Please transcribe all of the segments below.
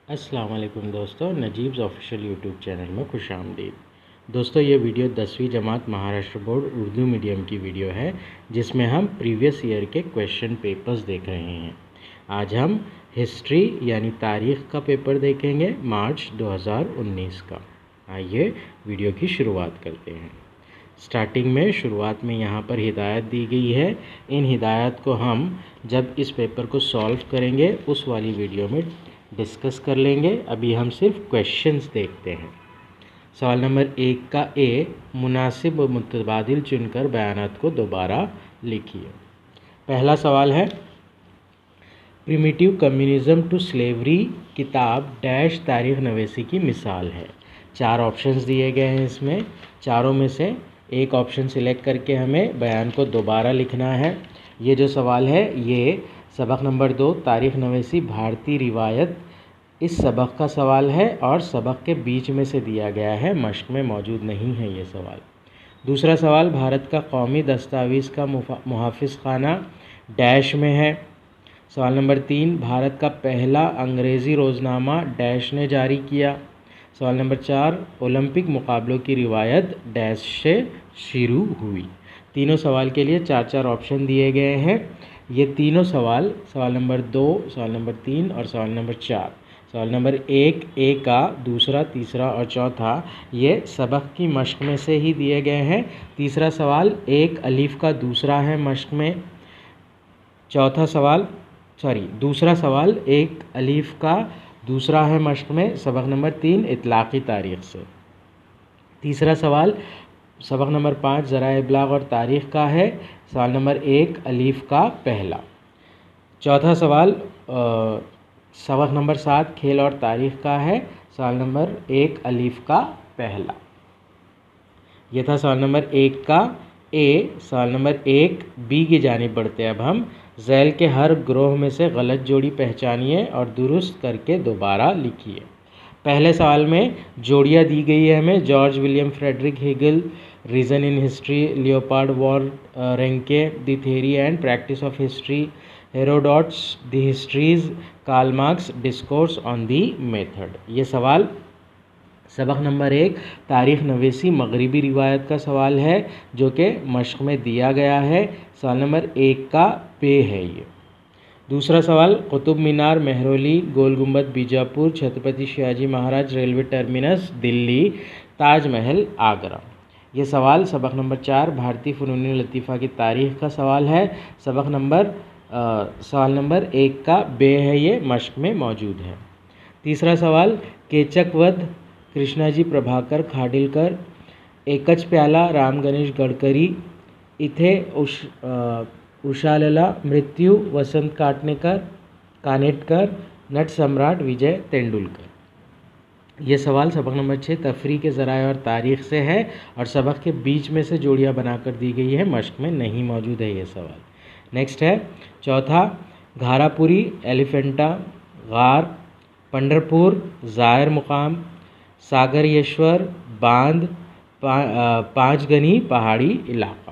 السلام علیکم دوستو، نجیبز آفیشیل یوٹیوب چینل میں خوش آمدید۔ دوستو یہ ویڈیو 10ویں جماعت مہاراشٹر بورڈ اردو میڈیم کی ویڈیو ہے، جس میں ہم پریویس ایئر کے کویشچن پیپرز دیکھ رہے ہیں۔ آج ہم ہسٹری یعنی تاریخ کا پیپر دیکھیں گے، مارچ 2019 کا۔ آئیے ویڈیو کی شروعات کرتے ہیں۔ سٹارٹنگ میں شروعات میں یہاں پر ہدایت دی گئی ہے۔ ان ہدایات کو ہم جب اس پیپر کو سالو کریں گے اس والی ویڈیو میں ڈسکس کر لیں گے۔ ابھی ہم صرف کویشچنز دیکھتے ہیں۔ سوال نمبر 1 کا اے، مناسب و متبادل چن کر بیانات کو دوبارہ لکھیے۔ پہلا سوال ہے، پریمیٹیو کمیونزم ٹو سلیوری کتاب ڈیش تاریخ نویسی کی مثال ہے۔ 4 آپشنز دیے گئے ہیں، اس میں چاروں میں سے ایک آپشن سلیکٹ کر کے ہمیں بیان کو دوبارہ لکھنا ہے۔ یہ جو سوال ہے یہ سبق نمبر 2 تاریخ نویسی بھارتی روایت، اس سبق کا سوال ہے اور سبق کے بیچ میں سے دیا گیا ہے، مشق میں موجود نہیں ہے یہ سوال۔ دوسرا سوال، بھارت کا قومی دستاویز کا محافظ خانہ ڈیش میں ہے۔ سوال نمبر 3، بھارت کا پہلا انگریزی روزنامہ ڈیش نے جاری کیا۔ سوال نمبر 4، اولمپک مقابلوں کی روایت ڈیش سے شروع ہوئی۔ تینوں سوال کے لیے 4 آپشن دیے گئے ہیں۔ یہ تینوں سوال نمبر 2، سوال نمبر 3 اور سوال نمبر 4، سوال نمبر 1 اے کا، دوسرا، تیسرا اور چوتھا یہ سبق کی مشق میں سے ہی دیے گئے ہیں۔ تیسرا سوال 1 الف کا دوسرا ہے مشق میں۔ دوسرا سوال 1 الف کا دوسرا ہے مشق میں، سبق نمبر 3 اطلاقی تاریخ سے۔ تیسرا سوال سبق نمبر 5 ذرائع ابلاغ اور تاریخ کا ہے، سوال نمبر 1 الف کا پہلا۔ چوتھا سوال سبق نمبر 7 کھیل اور تاریخ کا ہے، سوال نمبر 1 الف کا پہلا۔ یہ تھا سوال نمبر 1 کا اے۔ سوال نمبر 1 بی کی جانب بڑھتے اب ہم۔ ذیل کے ہر گروہ میں سے غلط جوڑی پہچانیے اور درست کر کے دوبارہ لکھیے۔ پہلے سوال میں جوڑیاں دی گئی ہے ہمیں، George William Frederick Hegel, reason in history, Leopold von Ranke, the theory and practice of history, Herodotus, the histories, Karl Marx, discourse on the method. یہ سوال سبق نمبر 1 تاریخ نویسی مغربی روایت کا سوال ہے، جو کہ مشق میں دیا گیا ہے۔ سوال نمبر 1 کا پے ہے یہ۔ دوسرا سوال، قطب مینار مہرولی، گول گنبد بیجاپور، چھترپتی شیواجی مہاراج ریلوے ٹرمینس دلی، تاج محل آگرہ۔ یہ سوال سبق نمبر 4 بھارتی فنون لطیفہ کی تاریخ کا سوال ہے۔ سوال نمبر 1 کا بے ہے، یہ مشق میں موجود ہے۔ تیسرا سوال، کیچک ودھ کرشنا جی پربھاکر کھاڈلکر، ایکچ پیالہ رام گنیش گڈکری، ایتھے اشاللا مرتیو وسنت کانیٹکر، نٹ سمراٹ وجے تینڈولکر۔ یہ سوال سبق نمبر 6 تفریح کے ذرائع اور تاریخ سے ہے اور سبق کے بیچ میں سے جوڑیاں بنا کر دی گئی ہے، مشق میں نہیں موجود ہے یہ سوال۔ نیکسٹ ہے چوتھا، گھارا پوری ایلیفینٹا غار، پنڈرپور زائر مقام، ساگریشور باندھ، پانچ گنی پہاڑی علاقہ۔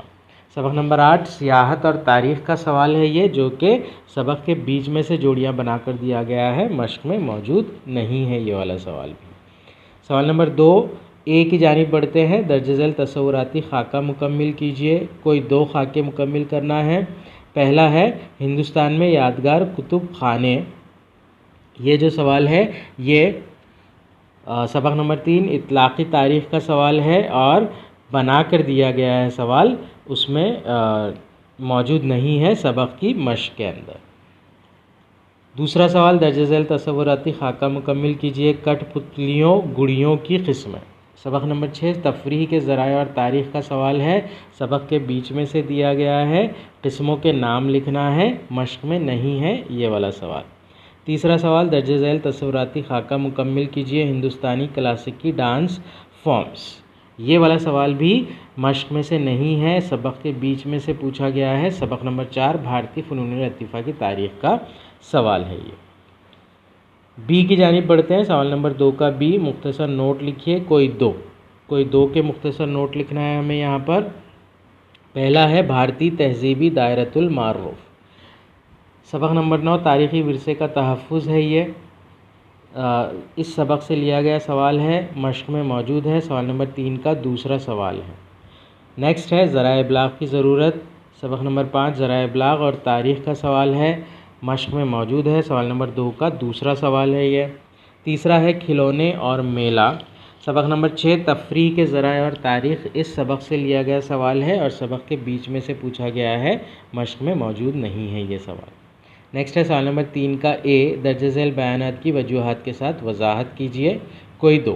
سبق نمبر 8 سیاحت اور تاریخ کا سوال ہے یہ، جو کہ سبق کے بیچ میں سے جوڑیاں بنا کر دیا گیا ہے، مشق میں موجود نہیں ہے یہ والا سوال بھی۔ سوال نمبر 2 اے کی جانب بڑھتے ہیں، درج ذیل تصوراتی خاکہ مکمل کیجیے۔ کوئی 2 خاکے مکمل کرنا ہے۔ پہلا ہے ہندوستان میں یادگار کتب خانے۔ یہ جو سوال ہے یہ سبق نمبر 3 اطلاقی تاریخ کا سوال ہے اور بنا کر دیا گیا ہے سوال، اس میں موجود نہیں ہے سبق کی مشق کے اندر۔ دوسرا سوال درج ذیل تصوراتی خاکہ مکمل کیجیے، کٹ پتلیوں گڑیوں کی قسمیں۔ سبق نمبر 6 تفریح کے ذرائع اور تاریخ کا سوال ہے، سبق کے بیچ میں سے دیا گیا ہے، قسموں کے نام لکھنا ہے، مشق میں نہیں ہے یہ والا سوال۔ تیسرا سوال درج ذیل تصوراتی خاکہ مکمل کیجیے، ہندوستانی کلاسیکی ڈانس فارمز۔ یہ والا سوال بھی مشق میں سے نہیں ہے، سبق کے بیچ میں سے پوچھا گیا ہے، سبق نمبر 4 بھارتی فنون لطیفہ کی تاریخ کا سوال ہے یہ۔ بی کی جانب بڑھتے ہیں، سوال نمبر 2 کا بی، مختصر نوٹ لکھیے کوئی 2۔ کوئی 2 کے مختصر نوٹ لکھنا ہے ہمیں یہاں پر۔ پہلا ہے بھارتی تہذیبی دائرۃ المعارف۔ سبق نمبر 9 تاریخی ورثے کا تحفظ ہے یہ، اس سبق سے لیا گیا سوال ہے، مشق میں موجود ہے، سوال نمبر 3 کا دوسرا سوال ہے۔ نیکسٹ ہے ذرائع ابلاغ کی ضرورت، سبق نمبر 5 ذرائع ابلاغ اور تاریخ کا سوال ہے، مشق میں موجود ہے، سوال نمبر 2 کا دوسرا سوال ہے یہ۔ تیسرا ہے کھلونے اور میلہ، سبق نمبر 6 تفریح کے ذرائع اور تاریخ، اس سبق سے لیا گیا سوال ہے اور سبق کے بیچ میں سے پوچھا گیا ہے، مشق میں موجود نہیں ہے یہ سوال۔ نیکسٹ ہے سوال نمبر 3 کا اے، درج ذیل بیانات کی وجوہات کے ساتھ وضاحت کیجیے، کوئی 2۔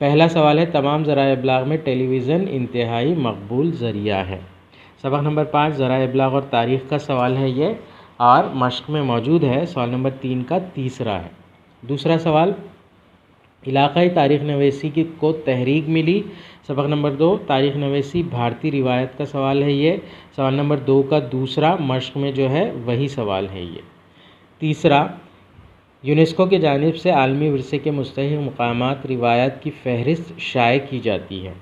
پہلا سوال ہے تمام ذرائع ابلاغ میں ٹیلی ویژن انتہائی مقبول ذریعہ ہے، سبق نمبر 5 ذرائع ابلاغ اور تاریخ کا سوال ہے یہ اور مشق میں موجود ہے، سوال نمبر 3 کا تیسرا ہے۔ دوسرا سوال علاقائی تاریخ نویسی کو تحریک ملی، سبق نمبر 2 تاریخ نویسی بھارتی روایت کا سوال ہے یہ، سوال نمبر 2 کا دوسرا، مشق میں جو ہے وہی سوال ہے یہ۔ تیسرا یونیسکو کی جانب سے عالمی ورثے کے مستحق مقامات روایات کی فہرست شائع کی جاتی ہے،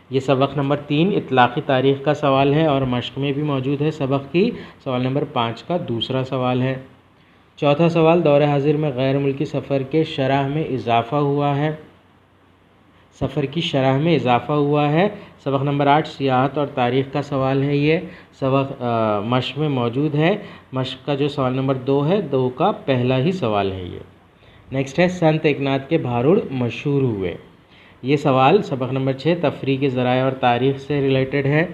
یہ سبق نمبر 3 اطلاقی تاریخ کا سوال ہے اور مشق میں بھی موجود ہے سبق کی، سوال نمبر 5 کا دوسرا سوال ہے۔ چوتھا سوال دور حاضر میں غیر ملکی سفر کے شرح میں اضافہ ہوا ہے، سفر کی شرح میں اضافہ ہوا ہے، سبق نمبر 8 سیاحت اور تاریخ کا سوال ہے یہ، سبق مشق میں موجود ہے، مشق کا جو سوال نمبر 2 ہے 2 کا پہلا ہی سوال ہے یہ۔ نیکسٹ ہے سنت ایکناتھ کے بھاروڑ مشہور ہوئے، یہ سوال سبق نمبر 6 تفریح کے ذرائع اور تاریخ سے ریلیٹڈ ہے،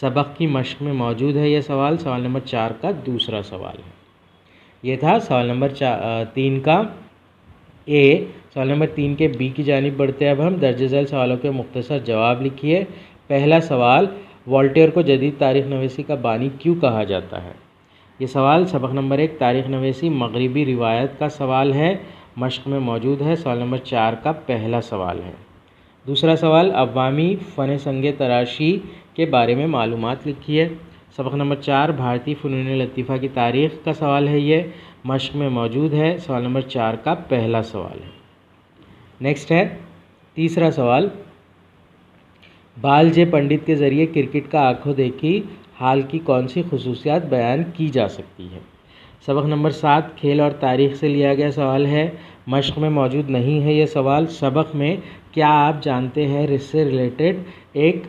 سبق کی مشق میں موجود ہے یہ سوال، سوال نمبر 4 کا دوسرا سوال ہے۔ یہ تھا سوال نمبر 3 کا اے۔ سوال نمبر 3 کے بی کی جانب بڑھتے اب ہم، درج ذیل سوالوں کے مختصر جواب لکھیے۔ پہلا سوال والٹیئر کو جدید تاریخ نویسی کا بانی کیوں کہا جاتا ہے، یہ سوال سبق نمبر 1 تاریخ نویسی مغربی روایت کا سوال ہے، مشق میں موجود ہے، سوال نمبر 4 کا پہلا سوال ہے۔ دوسرا سوال عوامی فن سنگ تراشی کے بارے میں معلومات لکھیے، سبق نمبر 4 بھارتی فنون لطیفہ کی تاریخ کا سوال ہے یہ، مشق میں موجود ہے، سوال نمبر 4 کا پہلا سوال ہے۔ نیکسٹ ہے تیسرا سوال بال جے پنڈت کے ذریعے کرکٹ کا آنکھوں دیکھی حال کی کون سی خصوصیات بیان کی جا سکتی ہے، سبق نمبر 7 کھیل اور تاریخ سے لیا گیا سوال ہے، مشق میں موجود نہیں ہے یہ سوال، سبق میں کیا آپ جانتے ہیں اس سے ریلیٹڈ ایک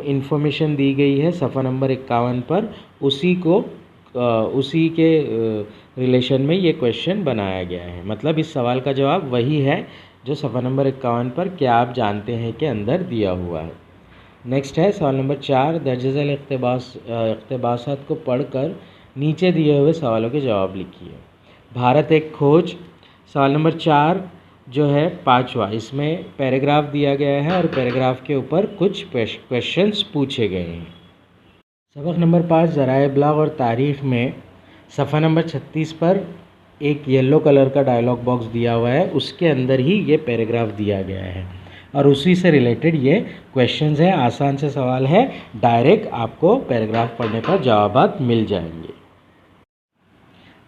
انفارمیشن دی گئی ہے صفحہ نمبر 51 پر، اسی کے ریلیشن میں یہ کویشچن بنایا گیا ہے، مطلب اس سوال کا جواب وہی ہے جو صفحہ نمبر 51 پر کیا آپ جانتے ہیں کے اندر دیا ہوا ہے۔ نیکسٹ ہے سوال نمبر 4 درج ذیل اقتباسات کو پڑھ کر نیچے دیے ہوئے سوالوں کے جواب لکھیے۔ بھارت ایک کھوج، سوال نمبر 4 جو ہے 5واں، اس میں پیراگراف دیا گیا ہے اور پیراگراف کے اوپر کچھ کویشچنز پوچھے گئے ہیں۔ سبق نمبر 5 ذرائع ابلاغ اور تاریخ میں صفحہ نمبر 36 پر ایک یلو کلر کا ڈائلاگ باکس دیا ہوا ہے، اس کے اندر ہی یہ پیراگراف دیا گیا ہے اور اسی سے ریلیٹڈ یہ کویشچنز ہیں، آسان سے سوال ہے، ڈائریکٹ آپ کو پیراگراف پڑھنے پر جوابات مل جائیں گے۔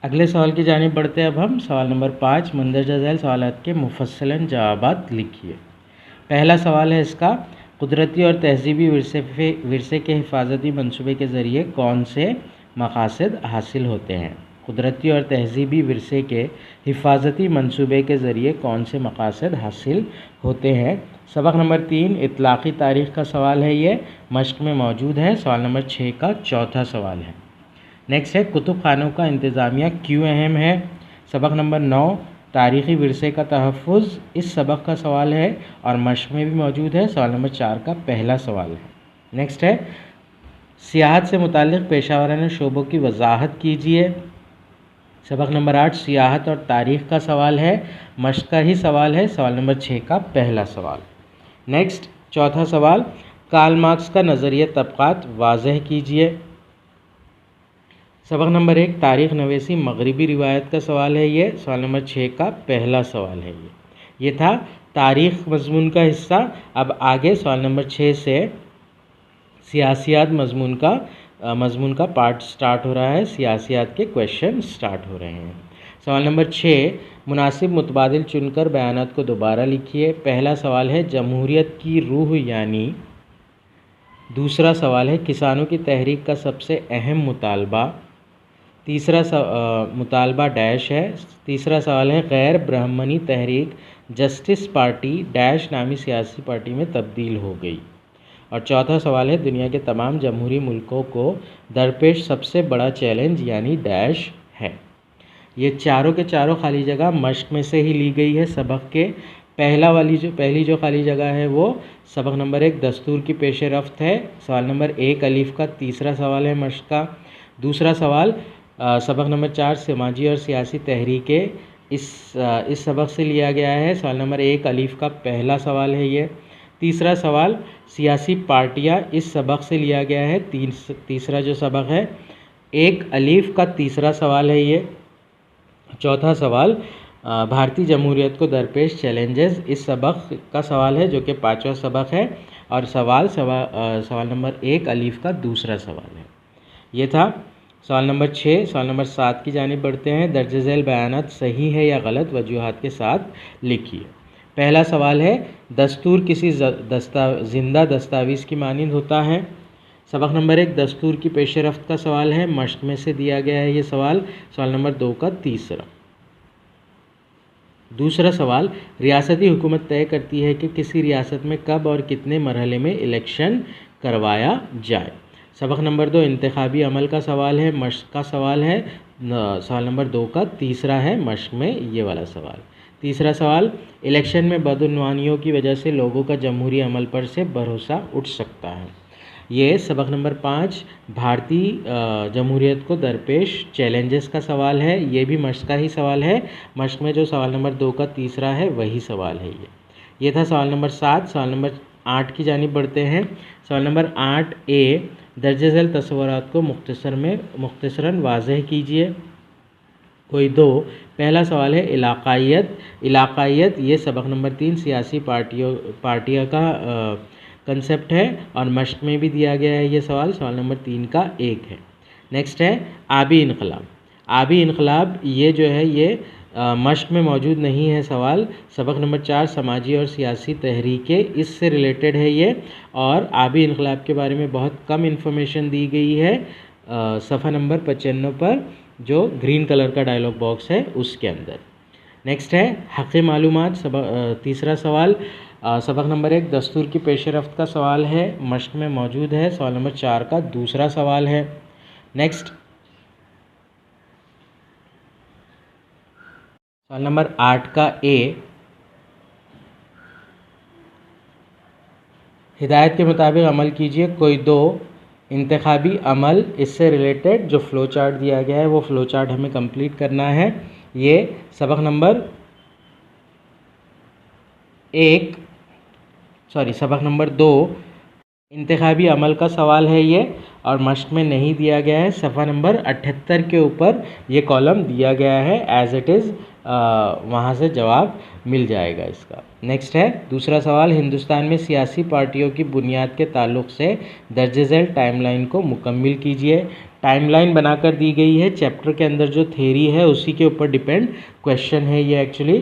اگلے سوال کی جانب بڑھتے ہیں اب ہم، سوال نمبر 5 مندرجہ ذیل سوالات کے مفصلاً جوابات لکھیے۔ پہلا سوال ہے اس کا قدرتی اور تہذیبی ورثے کے حفاظتی منصوبے کے ذریعے کون سے مقاصد حاصل ہوتے ہیں، قدرتی اور تہذیبی ورثے کے حفاظتی منصوبے کے ذریعے کون سے مقاصد حاصل ہوتے ہیں، سبق نمبر 3 اطلاقی تاریخ کا سوال ہے یہ، مشق میں موجود ہے، سوال نمبر 6 کا چوتھا سوال ہے۔ نیکسٹ ہے کتب خانوں کا انتظامیہ کیوں اہم ہے، سبق نمبر 9 تاریخی ورثے کا تحفظ، اس سبق کا سوال ہے اور مشق میں بھی موجود ہے، سوال نمبر 4 کا پہلا سوال ہے۔ نیکسٹ ہے سیاحت سے متعلق پیشہ ورانہ شعبوں کی وضاحت کیجیے، سبق نمبر 8 سیاحت اور تاریخ کا سوال ہے، مشق کا ہی سوال ہے، سوال نمبر 6 کا پہلا سوال۔ نیکسٹ چوتھا سوال کارل مارکس کا نظریہ طبقات واضح کیجیے، سبق نمبر 1 تاریخ نویسی مغربی روایت کا سوال ہے یہ، سوال نمبر 6 کا پہلا سوال ہے یہ تھا تاریخ مضمون کا حصہ۔ اب آگے سوال نمبر 6 سے سیاسیات مضمون کا پارٹ سٹارٹ ہو رہا ہے، سیاسیات کے کویشچن سٹارٹ ہو رہے ہیں۔ سوال نمبر 6، مناسب متبادل چن کر بیانات کو دوبارہ لکھیے۔ پہلا سوال ہے جمہوریت کی روح یعنی۔ دوسرا سوال ہے کسانوں کی تحریک کا سب سے اہم مطالبہ۔ تیسرا مطالبہ ڈیش ہے۔ تیسرا سوال ہے غیر برہمنی تحریک جسٹس پارٹی ڈیش نامی سیاسی پارٹی میں تبدیل ہو گئی۔ اور چوتھا سوال ہے دنیا کے تمام جمہوری ملکوں کو درپیش سب سے بڑا چیلنج یعنی ڈیش ہے۔ یہ چاروں کے چاروں خالی جگہ مشق میں سے ہی لی گئی ہے سبق کے۔ پہلی جو خالی جگہ ہے وہ سبق نمبر 1 دستور کی پیش رفت ہے۔ سوال نمبر 1 الف کا تیسرا سوال ہے مشق کا۔ دوسرا سوال سبق نمبر 4 سماجی اور سیاسی تحریکیں اس سبق سے لیا گیا ہے۔ سوال نمبر 1 الف کا پہلا سوال ہے یہ۔ تیسرا سوال سیاسی پارٹیاں اس سبق سے لیا گیا ہے۔ تیسرا جو سبق ہے 1 الف کا تیسرا سوال ہے یہ۔ چوتھا سوال بھارتی جمہوریت کو درپیش چیلنجز اس سبق کا سوال ہے جو کہ 5واں سبق ہے، اور سوال نمبر 1 الف کا دوسرا سوال ہے۔ یہ تھا سوال نمبر 6۔ سوال نمبر 7 کی جانب بڑھتے ہیں۔ درج ذیل بیانات صحیح ہے یا غلط وجوہات کے ساتھ لکھیے۔ پہلا سوال ہے دستور کسی زندہ دستاویز کی مانند ہوتا ہے۔ سبق نمبر 1 دستور کی پیش رفت کا سوال ہے، مشق میں سے دیا گیا ہے یہ سوال۔ سوال نمبر 2 کا تیسرا۔ دوسرا سوال ریاستی حکومت طے کرتی ہے کہ کسی ریاست میں کب اور کتنے مرحلے میں الیکشن کروایا جائے۔ سبق نمبر 2 انتخابی عمل کا سوال ہے، مشق کا سوال ہے۔ سوال نمبر 2 کا تیسرا ہے مشق میں یہ والا سوال۔ تیسرا سوال الیکشن میں بدعنوانیوں کی وجہ سے لوگوں کا جمہوری عمل پر سے بھروسہ اٹھ سکتا ہے۔ یہ سبق نمبر 5 بھارتی جمہوریت کو درپیش چیلنجز کا سوال ہے، یہ بھی مشق کا ہی سوال ہے۔ مشق میں جو سوال نمبر 2 کا تیسرا ہے وہی سوال ہے یہ تھا سوال نمبر 7۔ سوال نمبر 8 کی جانب بڑھتے ہیں۔ سوال نمبر 8A درج ذیل تصورات کو مختصراً واضح کیجیے۔ کوئی 2۔ پہلا سوال ہے علاقائیت یہ سبق نمبر 3 سیاسی پارٹیوں کا کنسیپٹ ہے اور مشق میں بھی دیا گیا ہے یہ سوال نمبر 3 کا 1 ہے۔ نیکسٹ ہے آبی انقلاب۔ آبی انقلاب یہ جو ہے یہ مشق میں موجود نہیں ہے سوال۔ سبق نمبر 4 سماجی اور سیاسی تحریکیں اس سے ریلیٹڈ ہے یہ، اور آبی انقلاب کے بارے میں بہت کم انفارمیشن دی گئی ہے صفحہ نمبر 95 پر جو گرین کلر کا ڈائلاگ باکس ہے اس کے اندر۔ نیکسٹ ہے حق معلومات تیسرا سوال۔ سبق نمبر 1 دستور کی پیش رفت کا سوال ہے، مشق میں موجود ہے۔ سوال نمبر 4 کا دوسرا سوال ہے۔ نیکسٹ سوال نمبر 8 کا A ہدایت کے مطابق عمل کیجیے۔ کوئی 2 انتخابی عمل اس سے ریلیٹڈ جو فلو چارٹ دیا گیا ہے وہ فلو چارٹ ہمیں کمپلیٹ کرنا ہے۔ یہ سبق نمبر 2 انتخابی عمل کا سوال ہے یہ، اور مشق میں نہیں دیا گیا ہے۔ صفحہ نمبر 78 کے اوپر یہ کالم دیا گیا ہے ایز اٹ از، وہاں سے جواب مل جائے گا اس کا۔ نیکسٹ ہے دوسرا سوال ہندوستان میں سیاسی پارٹیوں کی بنیاد کے تعلق سے درج ذیل ٹائم لائن کو مکمل کیجیے۔ ٹائم لائن بنا کر دی گئی ہے، چیپٹر کے اندر جو تھیری ہے اسی کے اوپر ڈیپینڈ کویشچن ہے یہ ایکچولی،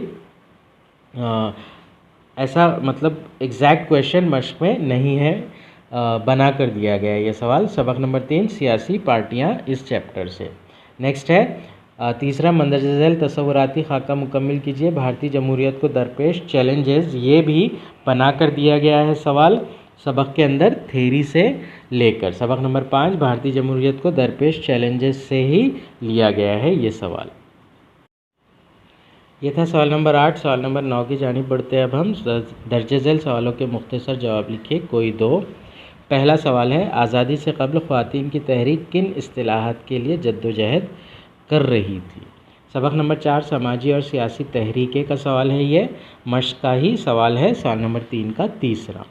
ایسا مطلب ایگزیکٹ کویشچن مشق میں نہیں ہے، بنا کر دیا گیا ہے یہ سوال۔ سبق نمبر 3 سیاسی پارٹیاں اس چیپٹر سے۔ نیکسٹ ہے تیسرا مندرجہ ذیل تصوراتی خاکہ مکمل کیجیے۔ بھارتی جمہوریت کو درپیش چیلنجز یہ بھی بنا کر دیا گیا ہے سوال سبق کے اندر تھیری سے لے کر۔ سبق نمبر 5 بھارتی جمہوریت کو درپیش چیلنجز سے ہی لیا گیا ہے یہ سوال۔ یہ تھا سوال نمبر 8۔ سوال نمبر 9 کی جانب بڑھتے ہیں اب ہم۔ درج ذیل سوالوں کے مختصر جواب لکھیے۔ کوئی 2۔ پہلا سوال ہے آزادی سے قبل خواتین کی تحریک کن اصطلاحات کے لیے جدوجہد کر رہی تھی؟ سبق نمبر 4 سماجی اور سیاسی تحریکیں کا سوال ہے یہ، مشق کا ہی سوال ہے۔ سوال نمبر 3 کا تیسرا۔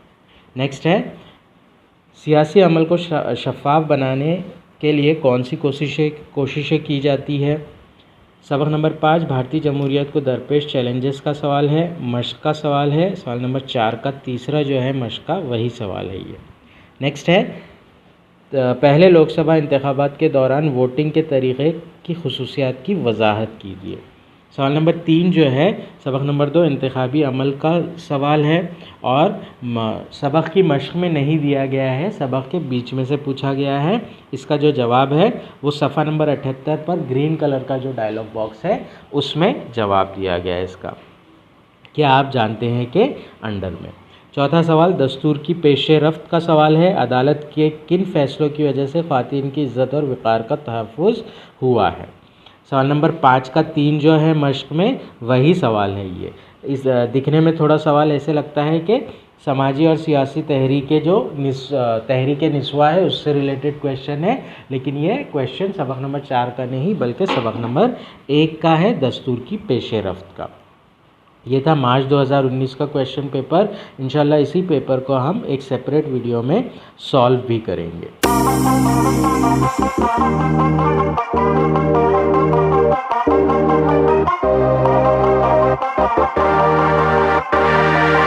نیکسٹ ہے سیاسی عمل کو شفاف بنانے کے لیے کون سی کوششیں کی جاتی ہے؟ سبق نمبر 5 بھارتی جمہوریت کو درپیش چیلنجز کا سوال ہے، مشق کا سوال ہے۔ سوال نمبر 4 کا تیسرا جو ہے مشق کا وہی سوال ہے یہ۔ نیکسٹ ہے پہلے لوک سبھا انتخابات کے دوران ووٹنگ کے طریقے کی خصوصیات کی وضاحت کیجیے۔ سوال نمبر 3 جو ہے سبق نمبر 2 انتخابی عمل کا سوال ہے، اور سبق کی مشق میں نہیں دیا گیا ہے، سبق کے بیچ میں سے پوچھا گیا ہے۔ اس کا جو جواب ہے وہ صفحہ نمبر 78 پر گرین کلر کا جو ڈائلاگ باکس ہے اس میں جواب دیا گیا ہے اس کا۔ کیا آپ جانتے ہیں کہ انڈر میں۔ چوتھا سوال دستور کی پیش رفت کا سوال ہے، عدالت کے کن فیصلوں کی وجہ سے خواتین کی عزت اور وقار کا تحفظ ہوا ہے؟ سوال نمبر 5 کا 3 جو ہے مشق میں وہی سوال ہے یہ۔ اس دکھنے میں تھوڑا سوال ایسے لگتا ہے کہ سماجی اور سیاسی تحریک نسواں ہے اس سے ریلیٹڈ کویشچن ہے، لیکن یہ کویشچن سبق نمبر 4 کا نہیں بلکہ سبق نمبر 1 کا ہے، دستور کی پیش رفت کا۔ یہ تھا مارچ 2019 کا کویشچن پیپر۔ انشاءاللہ اسی پیپر کو ہم ایک سیپریٹ ویڈیو میں سالو بھی کریں گے۔